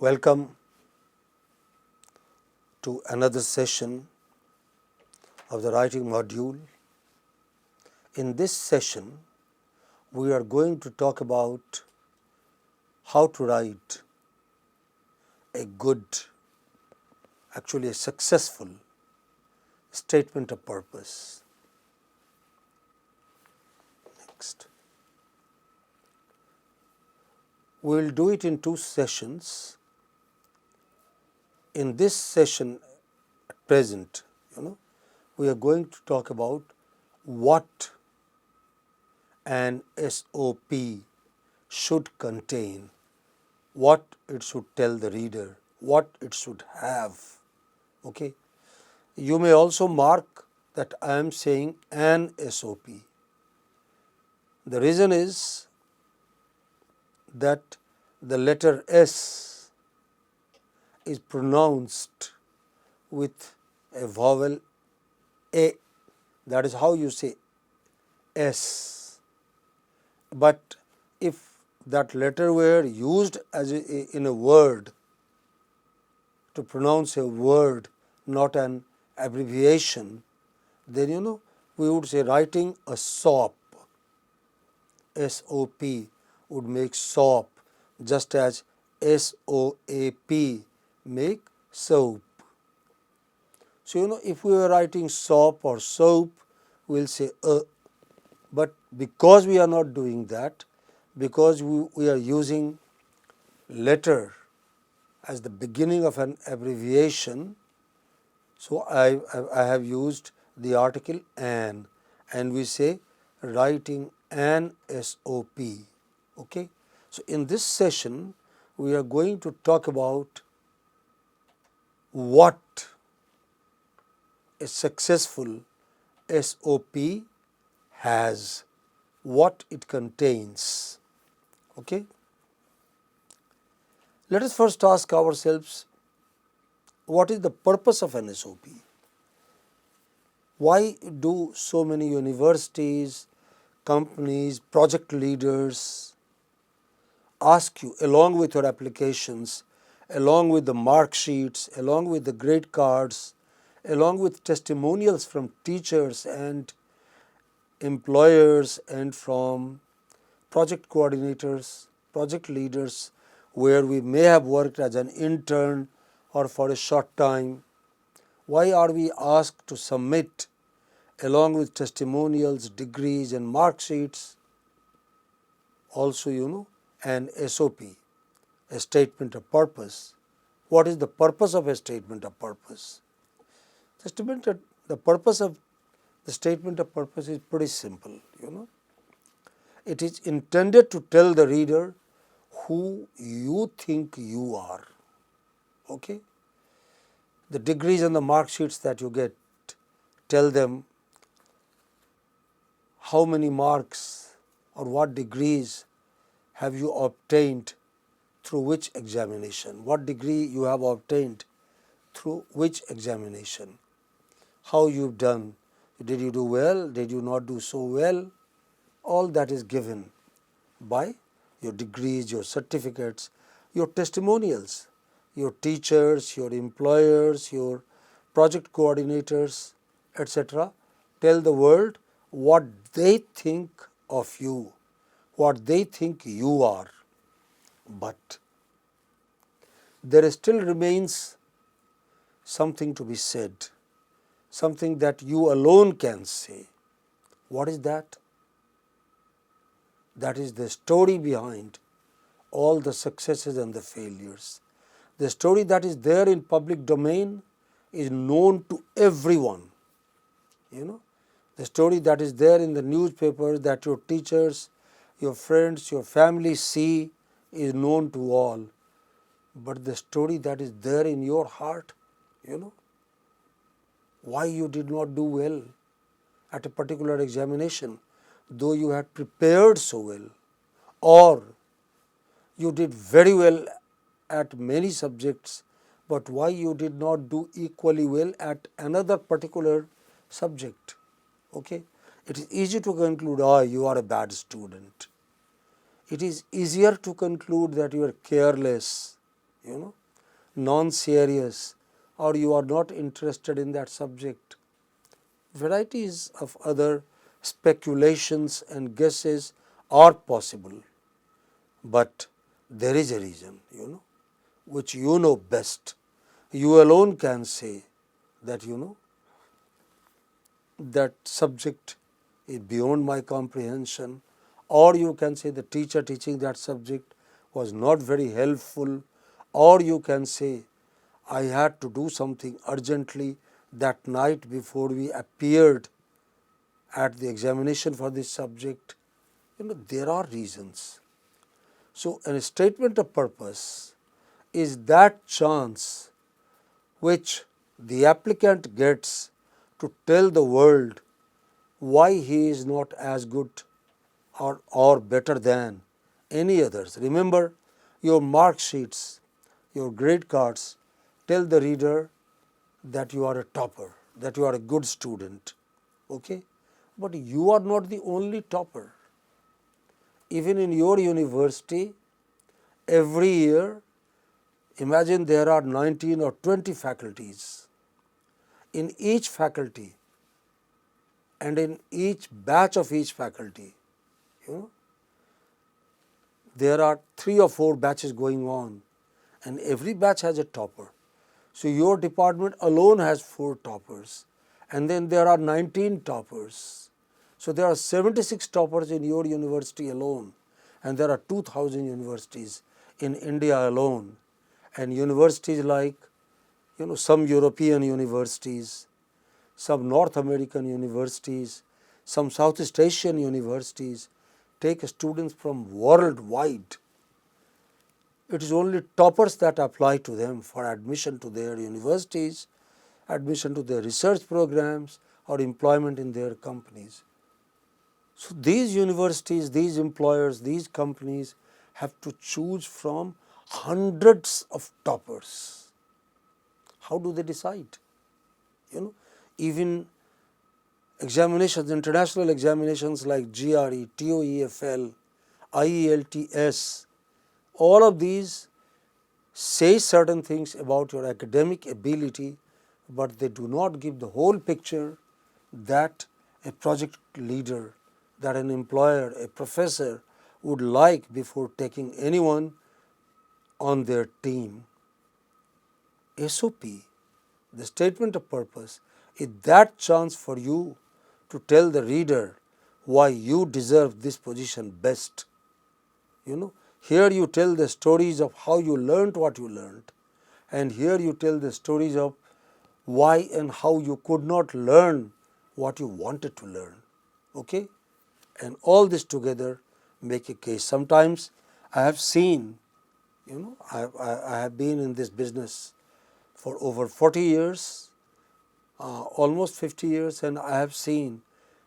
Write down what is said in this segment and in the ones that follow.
Welcome to another session of the writing module. In this session, we are going to talk about how to write a good, actually a successful statement of purpose. Next. We will do it in two sessions. In this session at present, we are going to talk about what an SOP should contain, what it should tell the reader, what it should have. Okay. You may also mark that I am saying an SOP. The reason is that the letter S is pronounced with a vowel A. That is how you say S. But if that letter were used as in a word to pronounce a word, not an abbreviation, then we would say writing a SOP. SOP would make SOP, just as SOAP make soap. So if we are writing SOP or soap, we will say but because we are not doing that, because we are using letter as the beginning of an abbreviation, so I have used the article an, and we say writing an SOP. Okay. So in this session, we are going to talk about what a successful SOP has, what it contains. Okay. Let us first ask ourselves, what is the purpose of an SOP? Why do so many universities, companies, project leaders ask you, along with your applications, along with the mark sheets, along with the grade cards, along with testimonials from teachers and employers and from project coordinators, project leaders, where we may have worked as an intern or for a short time, why are we asked to submit, along with testimonials, degrees and mark sheets, also an SOP, a statement of purpose? What is the purpose of a statement of purpose? The purpose of the statement of purpose is pretty simple. It is intended to tell the reader who you think you are. Okay. The degrees and the mark sheets that you get tell them how many marks or what degrees have you obtained through which examination, what degree you have obtained through which examination, how you've done, did you do well, did you not do so well, all that is given by your degrees, your certificates, your testimonials, your teachers, your employers, your project coordinators, etc. Tell the world what they think of you, what they think you are. But there still remains something to be said, something that you alone can say. What is that? That is the story behind all the successes and the failures. The story that is there in public domain is known to everyone. The story that is there in the newspaper that your teachers, your friends, your family see is known to all. But the story that is there in your heart, why you did not do well at a particular examination, though you had prepared so well, or you did very well at many subjects, but why you did not do equally well at another particular subject. Okay? It is easy to conclude, you are a bad student. It is easier to conclude that you are careless. non-serious, or you are not interested in that subject. Varieties of other speculations and guesses are possible, but there is a reason, which you know best. You alone can say that, that subject is beyond my comprehension, or you can say the teacher teaching that subject was not very helpful, or you can say I had to do something urgently that night before we appeared at the examination for this subject. There are reasons. So, a statement of purpose is that chance which the applicant gets to tell the world why he is not as good or better than any others. Remember, your mark sheets, your grade cards tell the reader that you are a topper, that you are a good student. Okay? But you are not the only topper. Even in your university, every year, imagine there are 19 or 20 faculties. In each faculty and in each batch of each faculty, there are 3 or 4 batches going on, and every batch has a topper. So, your department alone has 4 toppers, and then there are 19 toppers. So, there are 76 toppers in your university alone, and there are 2000 universities in India alone, and universities like some European universities, some North American universities, some Southeast Asian universities take students from worldwide. It is only toppers that apply to them for admission to their universities, admission to their research programs, or employment in their companies. So, these universities, these employers, these companies have to choose from hundreds of toppers. How do they decide? Even examinations, international examinations like GRE, TOEFL, IELTS, all of these say certain things about your academic ability, but they do not give the whole picture that a project leader, that an employer, a professor would like before taking anyone on their team. SOP, the statement of purpose, is that chance for you to tell the reader why you deserve this position best. Here you tell the stories of how you learned what you learned, and here you tell the stories of why and how you could not learn what you wanted to learn. Okay? And all this together make a case. Sometimes I have seen, I have been in this business for over 40 years, almost 50 years, and I have seen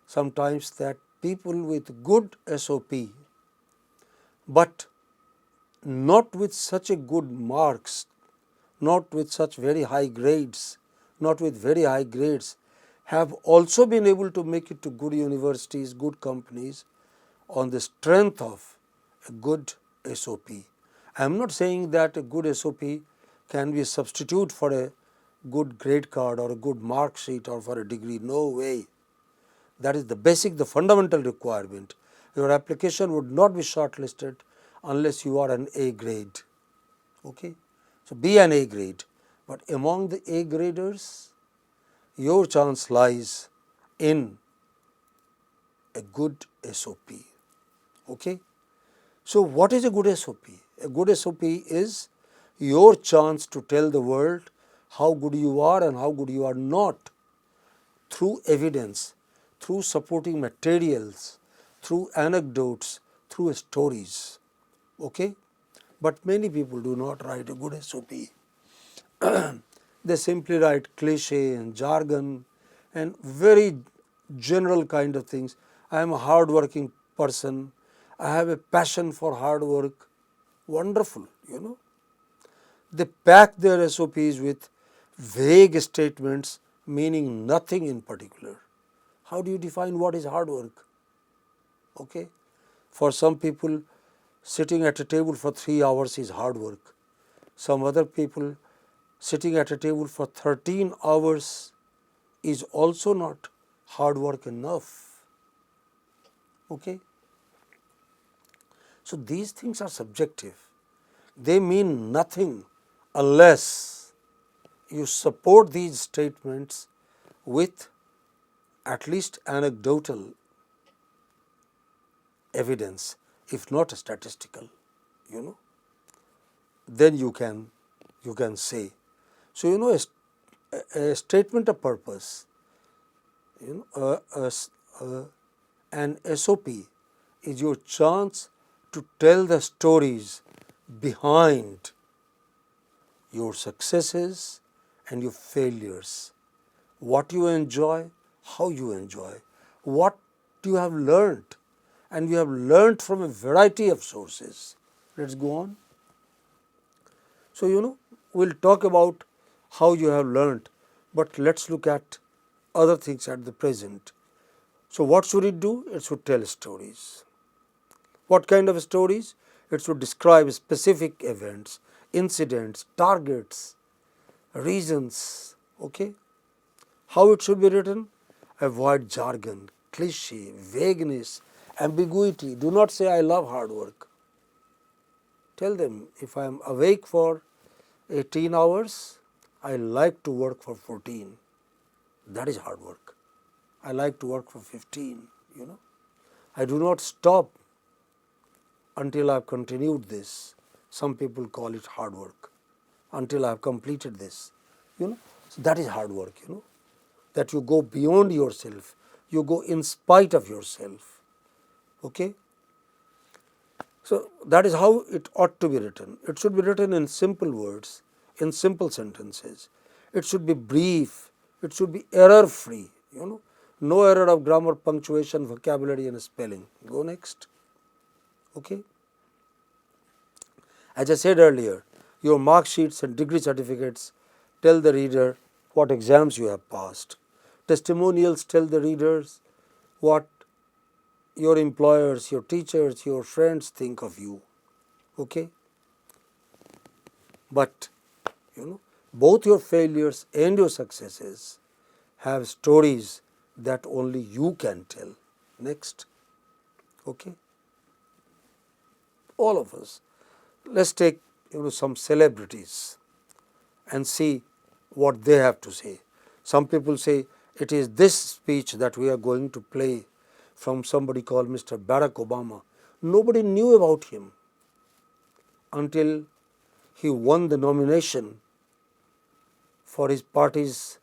sometimes that people with good SOP, but not with such a good marks, not with such very high grades, not with very high grades, have also been able to make it to good universities, good companies on the strength of a good SOP. I am not saying that a good SOP can be a substitute for a good grade card or a good mark sheet or for a degree. No way. That is the basic, the fundamental requirement. Your application would not be shortlisted unless you are an A grade. Okay? So, be an A grade, but among the A graders, your chance lies in a good SOP. Okay? So, what is a good SOP? A good SOP is your chance to tell the world how good you are and how good you are not through evidence, through supporting materials, through anecdotes, through stories. Okay? But many people do not write a good SOP. They simply write cliche and jargon and very general kind of things. I am a hard-working person. I have a passion for hard work. Wonderful, They pack their SOPs with vague statements meaning nothing in particular. How do you define what is hard work? Okay? For some people, sitting at a table for 3 hours is hard work. Some other people sitting at a table for 13 hours is also not hard work enough. Okay? So these things are subjective. They mean nothing unless you support these statements with at least anecdotal evidence, if not statistical, then you can say. So a statement of purpose, an SOP is your chance to tell the stories behind your successes and your failures, what you enjoy, how you enjoy, what you have learned, and you have learned from a variety of sources. Let's go on. So, we'll talk about how you have learned, but let's look at other things at the present. So, what should it do? It should tell stories. What kind of stories? It should describe specific events, incidents, targets, reasons. Okay? How it should be written? Avoid jargon, cliche, vagueness, ambiguity. Do not say I love hard work. Tell them if I am awake for 18 hours, I like to work for 14. That is hard work. I like to work for 15, I do not stop until I have continued this. Some people call it hard work. Until I have completed this, So that is hard work, that you go beyond yourself. You go in spite of yourself. Okay? So that is how it ought to be written. It should be written in simple words, in simple sentences. It should be brief. It should be error free, No error of grammar, punctuation, vocabulary and spelling. Go next. Okay. As I said earlier, your mark sheets and degree certificates tell the reader what exams you have passed. Testimonials tell the readers what your employers, your teachers, your friends think of you. Okay? But, both your failures and your successes have stories that only you can tell. Next. Okay? All of us. Let's take, some celebrities and see what they have to say. Some people say it is this speech that we are going to play from somebody called Mr. Barack Obama. Nobody knew about him until he won the nomination for his party's,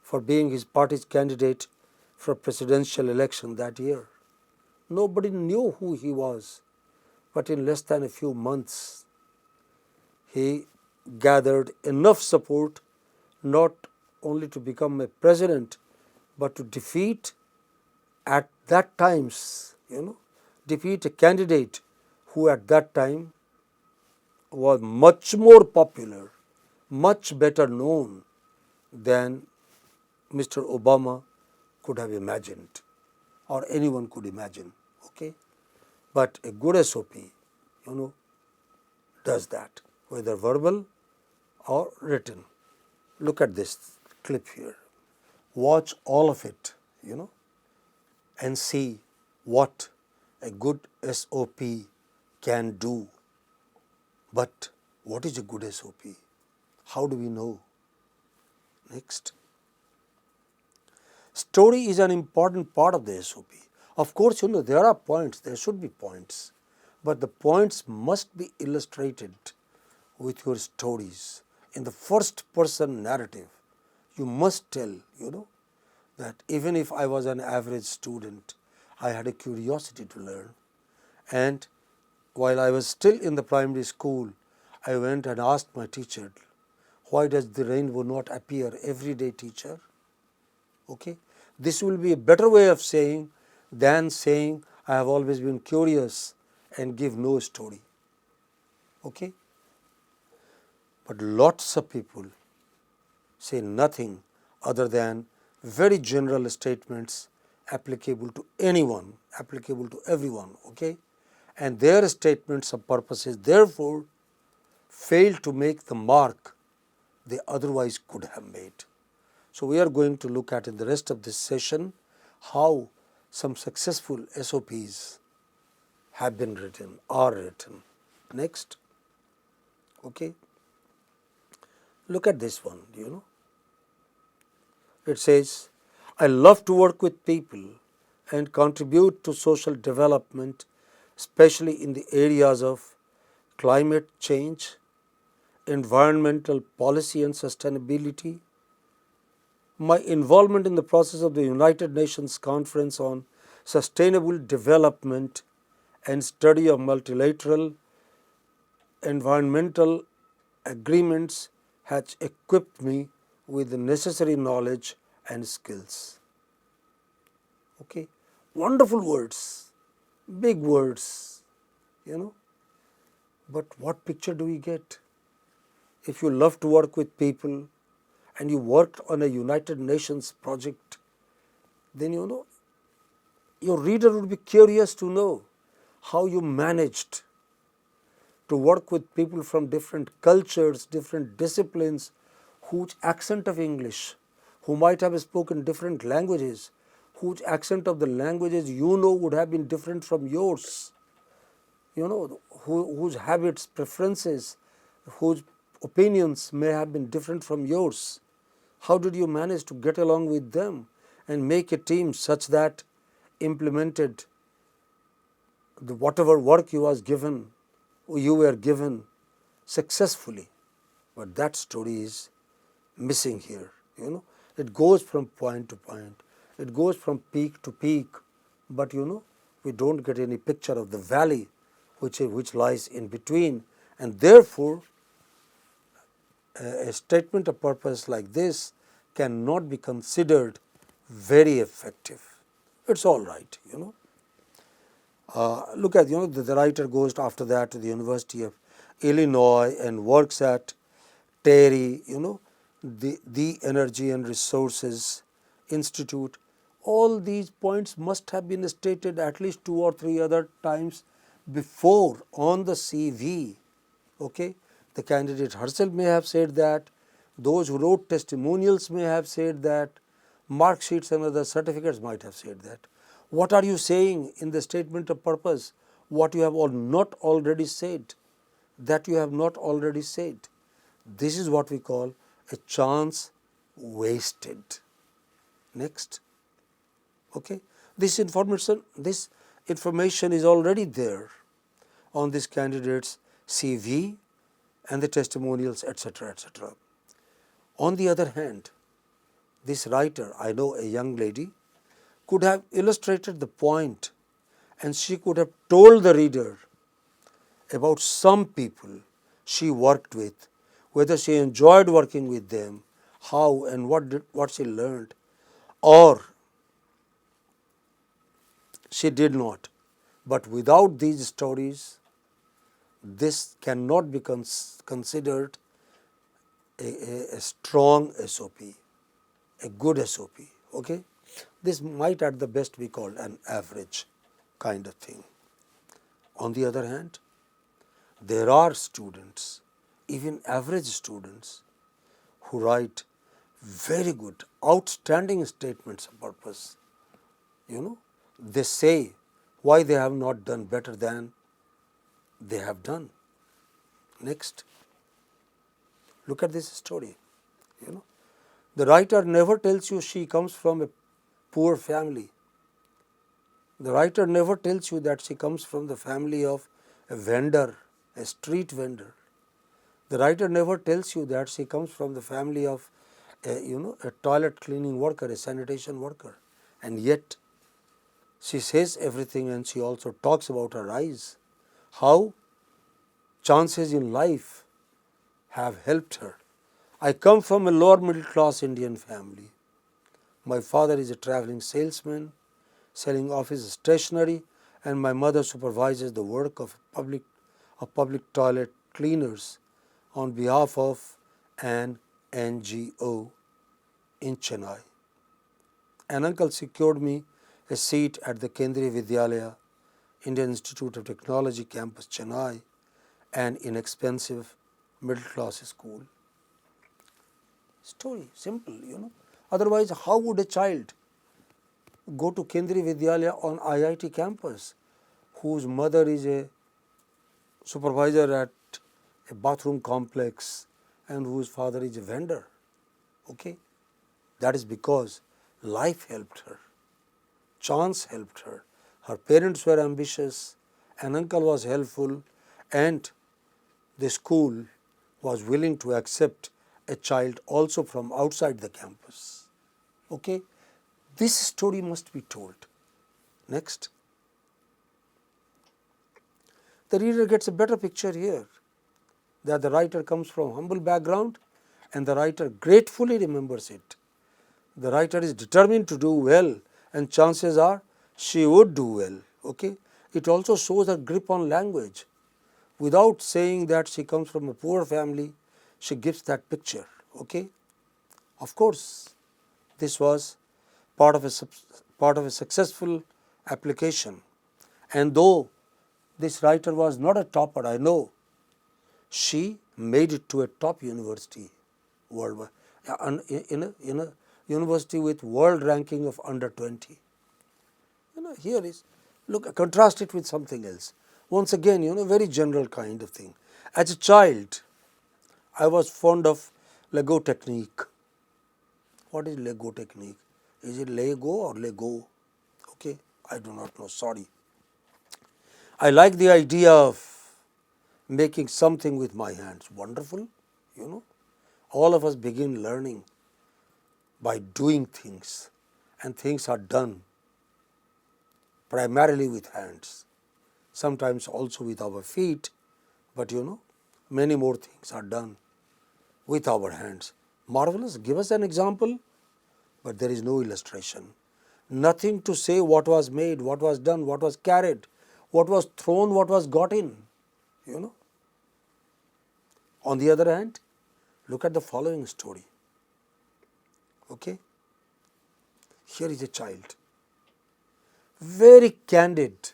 for being his party's candidate for a presidential election that year. Nobody knew who he was, but in less than a few months, he gathered enough support not only to become a president, but to defeat at that times, defeat a candidate who at that time was much more popular, much better known than Mr. Obama could have imagined or anyone could imagine. Okay? But a good SOP, does that, whether verbal or written. Look at this clip here. Watch all of it, and see what a good SOP can do. But what is a good SOP? How do we know? Next. Story is an important part of the SOP. Of course, there are points, there should be points, but the points must be illustrated with your stories. In the first person narrative, you must tell, that even if I was an average student, I had a curiosity to learn. And while I was still in the primary school, I went and asked my teacher, why does the rainbow not appear every day, teacher? Okay? This will be a better way of saying than saying I have always been curious and give no story. Okay? But lots of people say nothing other than very general statements applicable to anyone, applicable to everyone. Okay? And their statements of purposes therefore failed to make the mark they otherwise could have made. So, we are going to look at in the rest of this session how some successful SOPs have been written, are written. Next, okay. Look at this one, It says, I love to work with people and contribute to social development, especially in the areas of climate change, environmental policy and sustainability. My involvement in the process of the United Nations Conference on Sustainable Development and study of multilateral environmental agreements has equipped me with the necessary knowledge and skills. Okay, wonderful words, big words, But what picture do we get? If you love to work with people and you worked on a United Nations project, then your reader would be curious to know how you managed to work with people from different cultures, different disciplines, whose accent of English, who might have spoken different languages, whose accent of the languages would have been different from yours, whose habits, preferences, whose opinions may have been different from yours. How did you manage to get along with them and make a team such that implemented whatever work you were given successfully? But that story is missing here. It goes from point to point, it goes from peak to peak, but we don't get any picture of the valley which lies in between, and therefore a statement of purpose like this cannot be considered very effective. It's all right, Look at, the writer goes after that to the University of Illinois and works at Terry, the Energy and Resources Institute. All these points must have been stated at least 2 or 3 other times before on the CV. Okay, the candidate herself may have said that, those who wrote testimonials may have said that, mark sheets and other certificates might have said that. What are you saying in the statement of purpose? What you have not already said, that you have not already said. This is what we call a chance wasted. Next. Okay, this information is already there on this candidate's CV and the testimonials, etc., etc. On the other hand, this writer, I know a young lady, could have illustrated the point, and she could have told the reader about some people she worked with, whether she enjoyed working with them, how and what she learned, or she did not. But without these stories, this cannot be considered a strong SOP, a good SOP. Okay, this might at the best be called an average kind of thing. On the other hand, there are students, even average students, who write very good, outstanding statements of purpose. They say why they have not done better than they have done. Next, look at this story. The writer never tells you she comes from a poor family. The writer never tells you that she comes from the family of a vendor, a street vendor. The writer never tells you that she comes from the family of a toilet cleaning worker, a sanitation worker. And yet, she says everything, and she also talks about her rise, how chances in life have helped her. I come from a lower middle class Indian family. My father is a traveling salesman selling office stationery, and my mother supervises the work of public toilet cleaners on behalf of an NGO in Chennai. An uncle secured me a seat at the Kendriya Vidyalaya, Indian Institute of Technology campus, Chennai, an inexpensive middle class school. Story, simple, Otherwise, how would a child go to Kendriya Vidyalaya on IIT campus whose mother is a supervisor at a bathroom complex and whose father is a vendor? Okay? That is because life helped her, chance helped her, her parents were ambitious, an uncle was helpful, and the school was willing to accept a child also from outside the campus. Okay? This story must be told. Next. The reader gets a better picture here that the writer comes from humble background and the writer gratefully remembers it. The writer is determined to do well and chances are she would do well. Okay? It also shows her grip on language. Without saying that she comes from a poor family, she gives that picture. Okay? Of course, this was part of a successful application. And though this writer was not a topper, I know, she made it to a top university worldwide, in a university with world ranking of under 20. Here is, look, contrast it with something else. Once again, very general kind of thing. As a child, I was fond of Lego technique. What is Lego technique? Is it Lego or Lego? Okay, I do not know, sorry. I like the idea of making something with my hands. Wonderful, All of us begin learning by doing things, and things are done primarily with hands, sometimes also with our feet, but many more things are done with our hands. Marvelous, give us an example, but there is no illustration. Nothing to say what was made, what was done, what was carried, what was thrown, what was got in, On the other hand, look at the following story. Okay? Here is a child, very candid,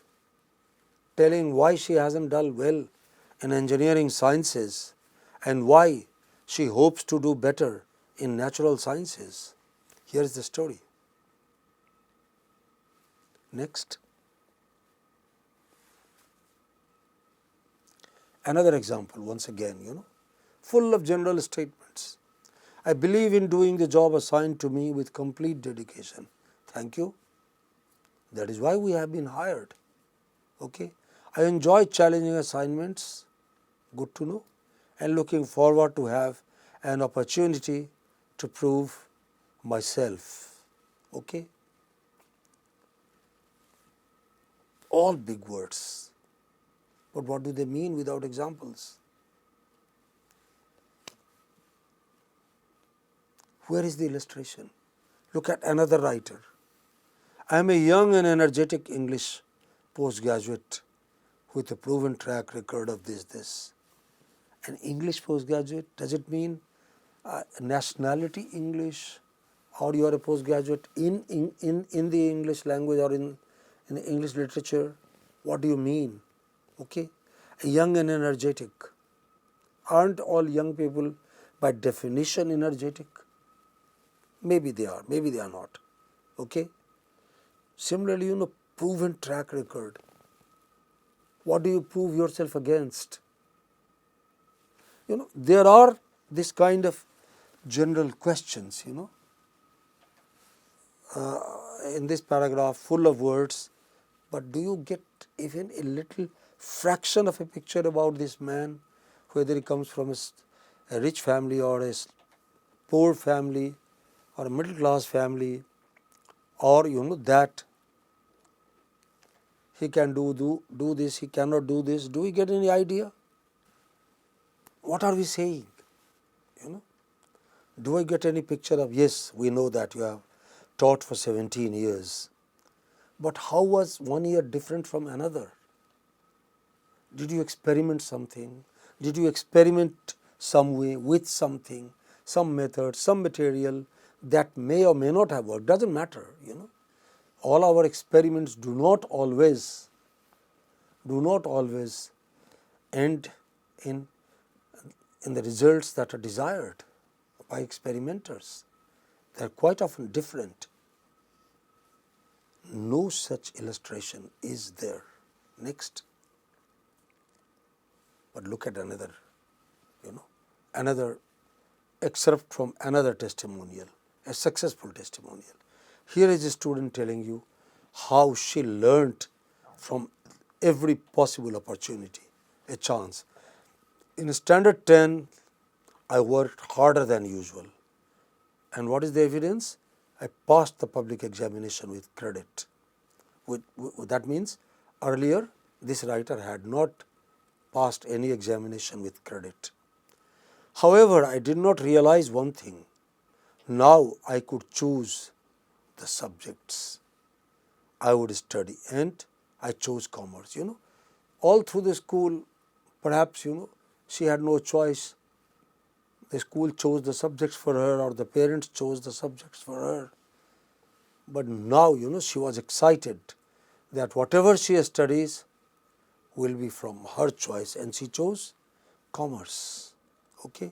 telling why she hasn't done well in engineering sciences and why she hopes to do better in natural sciences. Here is the story. Next. Another example, once again, full of general statements. I believe in doing the job assigned to me with complete dedication. Thank you. That is why we have been hired. Okay. I enjoy challenging assignments. Good to know. And looking forward to have an opportunity to prove myself. Okay. All big words. But what do they mean without examples? Where is the illustration? Look at another writer. I am a young and energetic English postgraduate with a proven track record of this. An English postgraduate, does it mean nationality English, or you are a postgraduate in the English language or in the English literature? What do you mean? Okay, young and energetic. Aren't all young people by definition energetic? Maybe they are, maybe they are not. Okay. Similarly, proven track record. What do you prove yourself against? There are this kind of general questions, in this paragraph, full of words, but do you get even a little fraction of a picture about this man, whether he comes from a rich family or a poor family or a middle class family, or that he can do this, he cannot do this? Do we get any idea? What are we saying? Do I get any picture of, yes, we know that you have taught for 17 years, but how was 1 year different from another? Did you experiment something? Did you experiment some way with something, some method, some material that may or may not have worked? Doesn't matter, All our experiments do not always end in in the results that are desired by experimenters. They are quite often different. No such illustration is there. Next. But look at another, another excerpt from another testimonial, a successful testimonial. Here is a student telling you how she learnt from every possible opportunity, a chance. In standard 10, I worked harder than usual. And what is the evidence? I passed the public examination with credit. That means earlier this writer had not passed any examination with credit. However, I did not realize one thing. Now I could choose the subjects I would study, and I chose commerce. All through the school, perhaps she had no choice. The school chose the subjects for her, or the parents chose the subjects for her. But now she was excited that whatever she studies will be from her choice, and she chose commerce. Okay.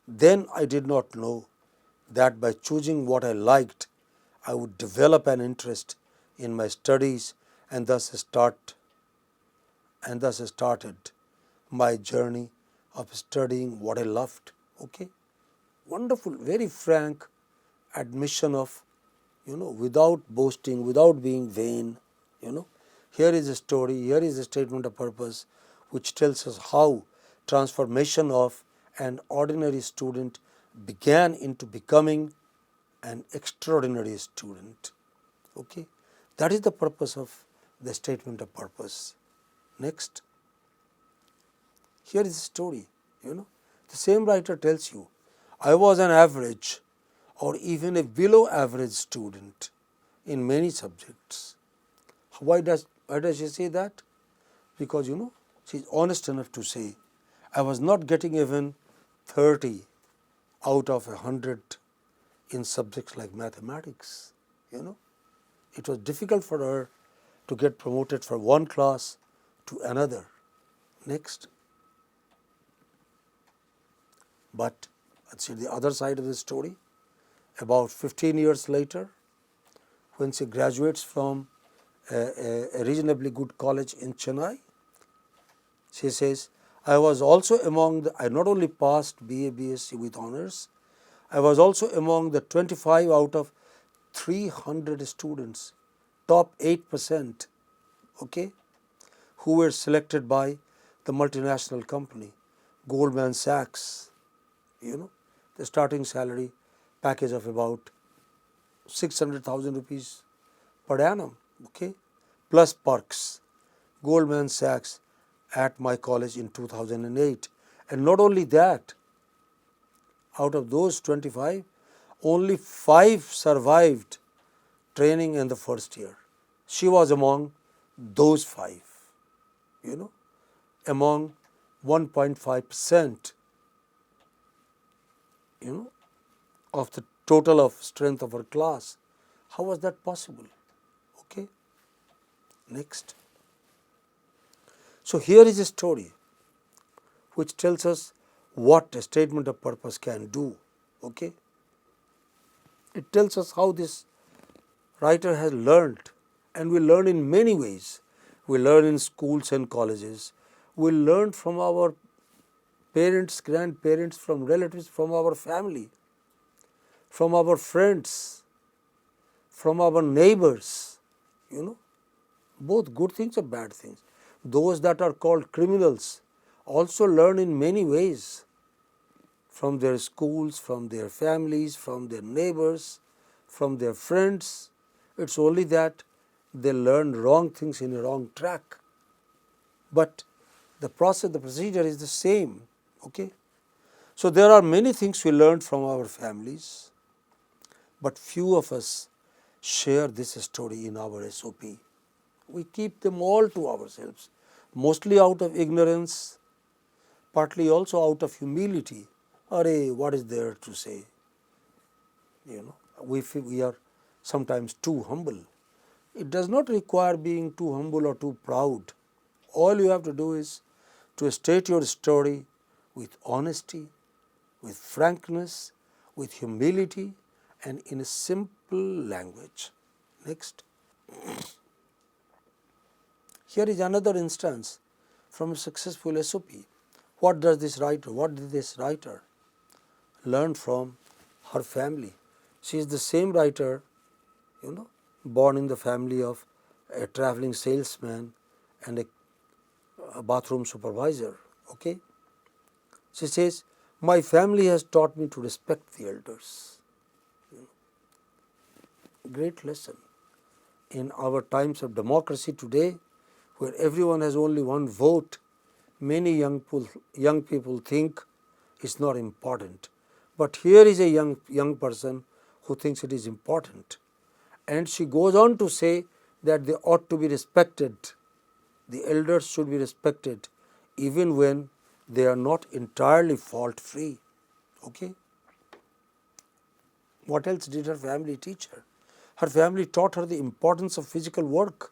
Then I did not know that by choosing what I liked, I would develop an interest in my studies, and thus started my journey of studying what I loved. Okay, wonderful, very frank admission of, without boasting, without being vain. Here is a story, here is a statement of purpose, which tells us how transformation of an ordinary student began into becoming an extraordinary student. Okay, that is the purpose of the statement of purpose. Next, here is a story. The same writer tells you, I was an average or even a below average student in many subjects. Why does she say that? Because she is honest enough to say, I was not getting even 30 out of 100 in subjects like mathematics. It was difficult for her to get promoted from one class to another. Next. But let's see the other side of the story. About 15 years later, when she graduates from a reasonably good college in Chennai, she says, I was also among I not only passed BA, BSc with honors, I was also among the 25 out of 300 students, top 8%, okay, who were selected by the multinational company, Goldman Sachs. The starting salary package of about 600,000 rupees per annum, okay, plus perks. Goldman Sachs at my college in 2008. And not only that, out of those 25, only 5 survived training in the first year. She was among those 5, among 1.5%, of the total of strength of her class. How was that possible? Okay. Next. So here is a story which tells us what a statement of purpose can do. Okay. It tells us how this writer has learned, and we learn in many ways. We learn in schools and colleges. We learn from our parents, grandparents, from relatives, from our family, from our friends, from our neighbors, both good things and bad things. Those that are called criminals also learn in many ways, from their schools, from their families, from their neighbors, from their friends. It's only that they learn wrong things in a wrong track. But the process, the procedure is the same. Okay. So there are many things we learned from our families, but few of us share this story in our SOP. We keep them all to ourselves, mostly out of ignorance, partly also out of humility. Arey, what is there to say? We feel we are sometimes too humble. It does not require being too humble or too proud All you have to do is to state your story with honesty, with frankness, with humility, and in a simple language. Next. Here is another instance from a successful SOP. What did this writer learn from her family? She is the same writer, born in the family of a traveling salesman and a bathroom supervisor. Okay, she says, "My family has taught me to respect the elders." Great lesson. In our times of democracy today, where everyone has only one vote, many young people think it's not important. But here is a young person who thinks it is important. And she goes on to say that they ought to be respected. The elders should be respected even when they are not entirely fault free. Okay? What else did her family teach her? Her family taught her the importance of physical work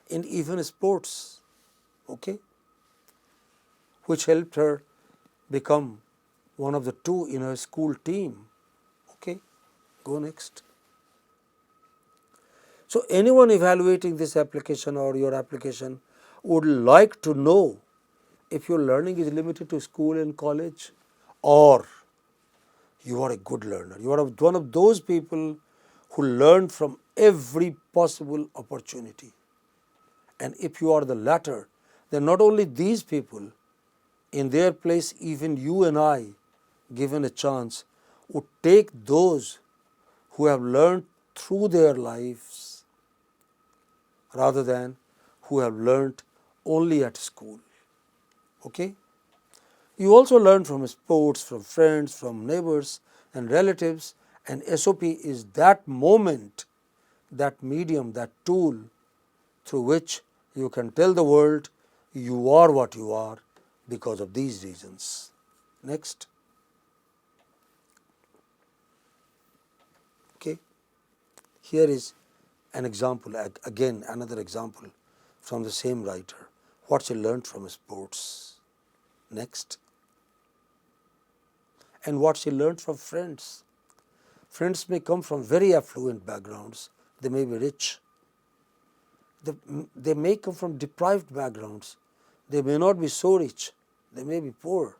in even sports, okay, which helped her become one of the two in her school team. Okay, go next. So, anyone evaluating this application or your application would like to know if your learning is limited to school and college, or you are a good learner. You are one of those people who learn from every possible opportunity. And if you are the latter, then not only these people, in their place even you and I, given a chance, would take those who have learned through their lives rather than who have learned only at school. Okay? You also learn from sports, from friends, from neighbors and relatives, and SOP is that moment, that medium, that tool through which you can tell the world you are what you are because of these reasons. Next. Okay. Here is an example, again another example from the same writer. What she learned from sports. Next. And what she learned from friends. Friends may come from very affluent backgrounds. They may be rich. They may come from deprived backgrounds. They may not be so rich. They may be poor.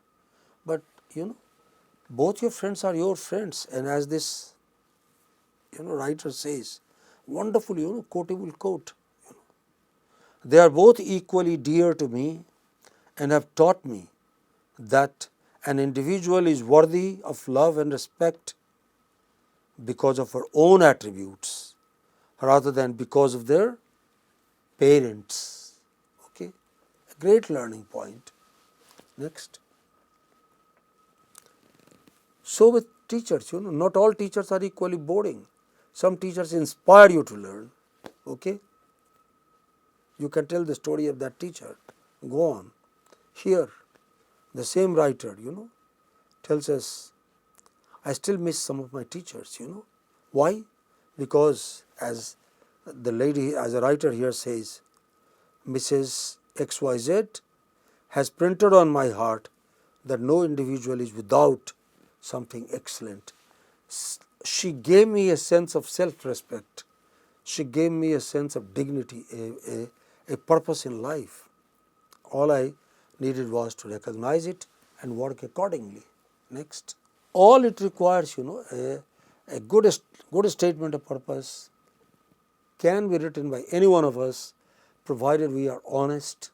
But both your friends are your friends. And as this writer says, wonderful quotable quote. They are both equally dear to me and have taught me that an individual is worthy of love and respect because of her own attributes rather than because of their parents. Okay, a great learning point. Next. So with teachers, not all teachers are equally boring. Some teachers inspire you to learn. Okay, you can tell the story of that teacher. Go on. Here, the same writer, tells us, I still miss some of my teachers. Why? Because as a writer here says, Mrs. XYZ has printed on my heart that no individual is without something excellent. She gave me a sense of self-respect. She gave me a sense of dignity, a purpose in life. All I needed was to recognize it and work accordingly. Next. All it requires, a good statement of purpose can be written by any one of us, provided we are honest,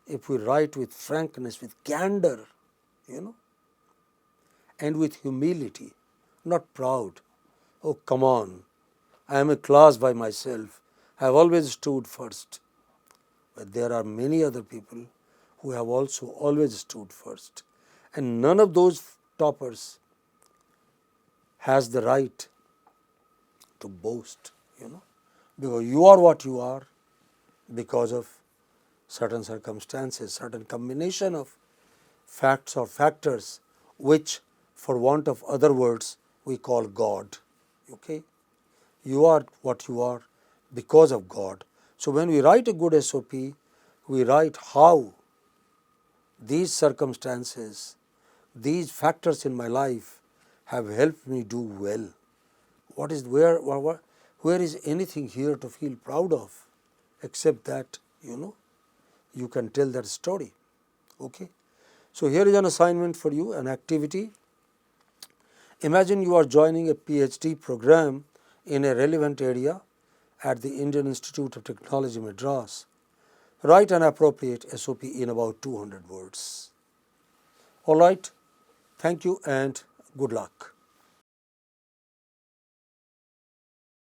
if we write with frankness, with candor, and with humility, not proud. Oh, come on, I am a class by myself. I have always stood first. But there are many other people who have also always stood first. And none of those toppers has the right to boast, because you are what you are because of certain circumstances, certain combination of facts or factors which, for want of other words, we call God. Okay? You are what you are because of God. So when we write a good SOP, we write how these circumstances, these factors in my life have helped me do well. What is where is anything here to feel proud of, except that you can tell that story. Okay. So here is an assignment for you, an activity. Imagine you are joining a PhD program in a relevant area at the Indian Institute of Technology, Madras. Write an appropriate SOP in about 200 words. All right. Thank you and good luck.